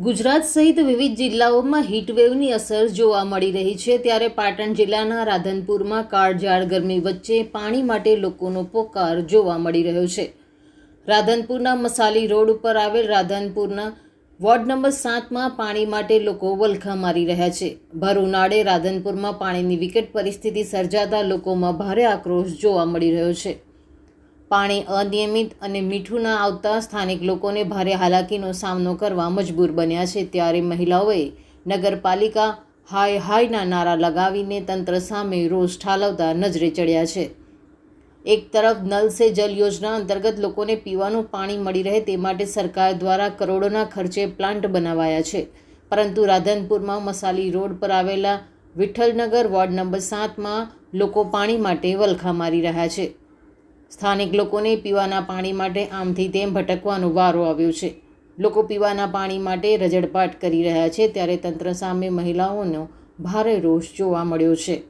ગુજરાત સહિત વિવિધ જિલ્લાઓમાં હીટવેવની અસર જોવા મળી રહી છે, ત્યારે પાટણ જિલ્લાના રાધનપુરમાં કાળઝાળ ગરમી વચ્ચે પાણી માટે લોકોનો પોકાર જોવા મળી રહ્યો છે। રાધનપુરના મસાલી રોડ ઉપર આવેલ રાધનપુરના વોર્ડ નંબર 7માં પાણી માટે લોકો વલખા મારી રહ્યા છે। ભર ઉનાળે રાધનપુરમાં પાણીની વિકટ પરિસ્થિતિ સર્જાતા લોકોમાં ભારે આક્રોશ જોવા મળી રહ્યો છે। પાણી અનિયમિત અને મીઠું ન આવતા સ્થાનિક લોકોને ભારે હાલાકીનો સામનો કરવા મજબૂર બન્યા છે। ત્યારે મહિલાઓએ નગરપાલિકા હાય હાયના નારા લગાવીને તંત્ર સામે રોષ ઠાલવતા નજરે ચડ્યા છે। એક તરફ નલ સે જલ યોજના અંતર્ગત લોકોને પીવાનું પાણી મળી રહે તે માટે સરકાર દ્વારા કરોડોના ખર્ચે પ્લાન્ટ બનાવાયા છે, પરંતુ રાધનપુરમાં મસાલી રોડ પર આવેલા વિઠ્ઠલનગર વોર્ડ નંબર 7માં લોકો પાણી માટે વલખા મારી રહ્યા છે। સ્થાનિક લોકોને પીવાના પાણી માટે આમથી તેમ ભટકવાનો વારો આવ્યો છે। લોકો પીવાના પાણી માટે રજડપાટ કરી રહ્યા છે, ત્યારે તંત્ર સામે મહિલાઓનો ભારે રોષ જોવા મળ્યો છે।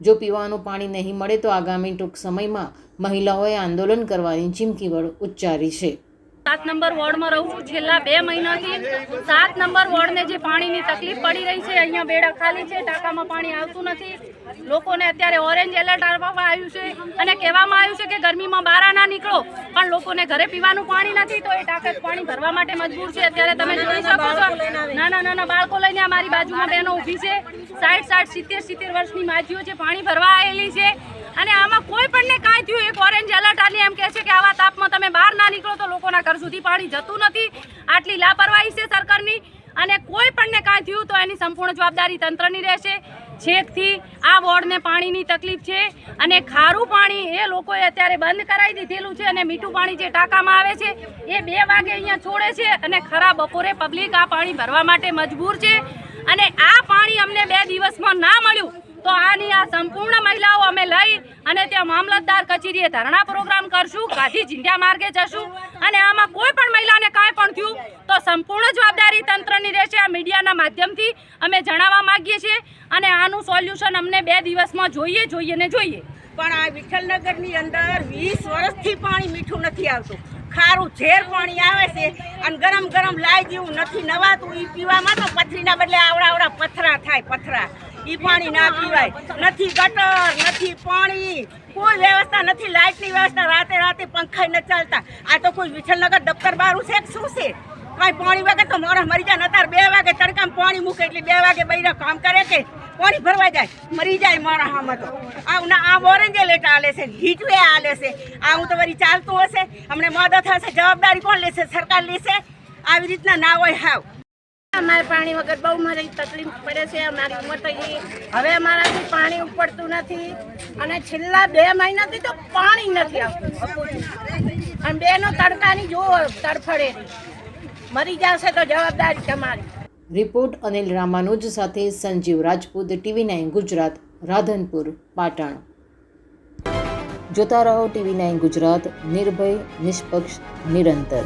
જો પીવાનું પાણી નહીં મળે તો આગામી ટૂંક સમયમાં મહિલાઓએ આંદોલન કરવાની ચીમકી ઉચ્ચારી છે। 7 નંબર વોર્ડમાં રહું છું। છેલ્લા 2 મહિનાથી 7 નંબર વોર્ડને જે પાણીની તકલીફ પડી રહી છે, અહીંયા બેડા ખાલી છે, ટાંકામાં પાણી આવતું નથી। લોકોને અત્યારે ઓરેન્જ એલર્ટ આપવામાં આવ્યું છે અને કહેવામાં આવ્યું છે કે ગરમીમાં બહાર ના નીકળો, પણ લોકોને ઘરે પીવાનું પાણી નથી તો એ ટાંકા પાણી ભરવા માટે મજબૂર છે। અત્યારે તમે જોઈ શકો છો, નાના બાળકો લઈને અમારી બાજુમાં બહેનો ઊભી છે, 60, 70 વર્ષની માજીઓ છે, પાણી ભરવા આવેલી છે અને આમાં કોઈ પણને કાંઈ થયું, એક ઓરેન્જ એલર્ટ આલી એમ કહે છે કે આવા તાપમાં તમે બહાર ના નીકળો તો લોકોના ઘર સુધી પાણી જતું નથી। આટલી લાપરવાહી છે સરકારની અને કોઈ પણને કાંઈ થયું તો એની સંપૂર્ણ જવાબદારી તંત્રની રહેશે। છેકથી આ વોર્ડને પાણીની તકલીફ છે અને ખારું પાણી એ લોકોએ અત્યારે બંધ કરાવી દીધેલું છે અને મીઠું પાણી જે ટાંકામાં આવે છે એ 2 વાગે અહીંયા છોડે છે અને ખરા બપોરે પબ્લિક આ પાણી ભરવા માટે મજબૂર છે અને આ પાણી અમને 2 દિવસમાં ના મળ્યું તો આની આ સંપૂર્ણ મહિલાઓ અમે લઈ અને ત્યાં મામલતદાર કચેરીએ ધરણા પ્રોગ્રામ કરશું, ગાંધી ચિંધ્યા માર્ગે જશું અને આમાં કોઈ પણ મહિલાને કાંઈ પણ થયું તો સંપૂર્ણ જવાબદારી તંત્રની રહેશે। આ મીડિયાના માધ્યમથી અમે જણાવવા માંગીએ છીએ અને આનું સોલ્યુશન અમને 2 દિવસમાં જોઈએ ને જોઈએ। પણ આ વિઠ્ઠલનગરની અંદર 20 વર્ષથી પાણી મીઠું નથી આવતું, ખારું ઝેર પાણી આવે છે અને ગરમ લાઈ જેવું નથી નવાતું। એ પીવામાં તો પથરીના બદલે આવડા પથરા થાય, પથરા ઈ પાણી ના પીવાય, નથી ગટર, નથી પાણી, કોઈ વ્યવસ્થા નથી, લાઇટની વ્યવસ્થા, રાતે પંખા ન ચાલતા। આ તો કોઈ વિઠ્ઠલનગર દફતર બારું છે કે શું છે? કાંઈ પાણી વગર તો માણસ મરી જાય। અત્યારે 2 વાગે તડકામાં પાણી મૂકે એટલે 2 વાગે બૈરા કામ કરે કે પાણી ભરવા જાય, મરી જાય માણસ। આમાં તો આ ઓરેન્જ એલર્ટ આલે છે, હીટવે આલે છે, આવું તો વળી ચાલતું હશે? અમને મદદ થશે, જવાબદારી કોણ લેશે? સરકાર લેશે? આવી રીતના ના હોય હાવ। અમારે પાણી વગર બહુ મારી તકલીફ પડે છે। અમારી ઉંમર થઈ હવે અમારાથી પાણી ઉપડતું નથી અને છેલ્લા 2 મહિનાથી તો પાણી નથી આવતું અને બેનો તડકાની જો તડફડે મરી જશે તો જવાબદારી તમારી। રિપોર્ટ અનિલ રામાનુજ સાથે સંજીવ રાજપૂત, TV9 ગુજરાત, રાધનપુર, પાટણ। જોતા રહો TV9 ગુજરાત, નિર્ભય, નિષ્પક્ષ, નિરંતર।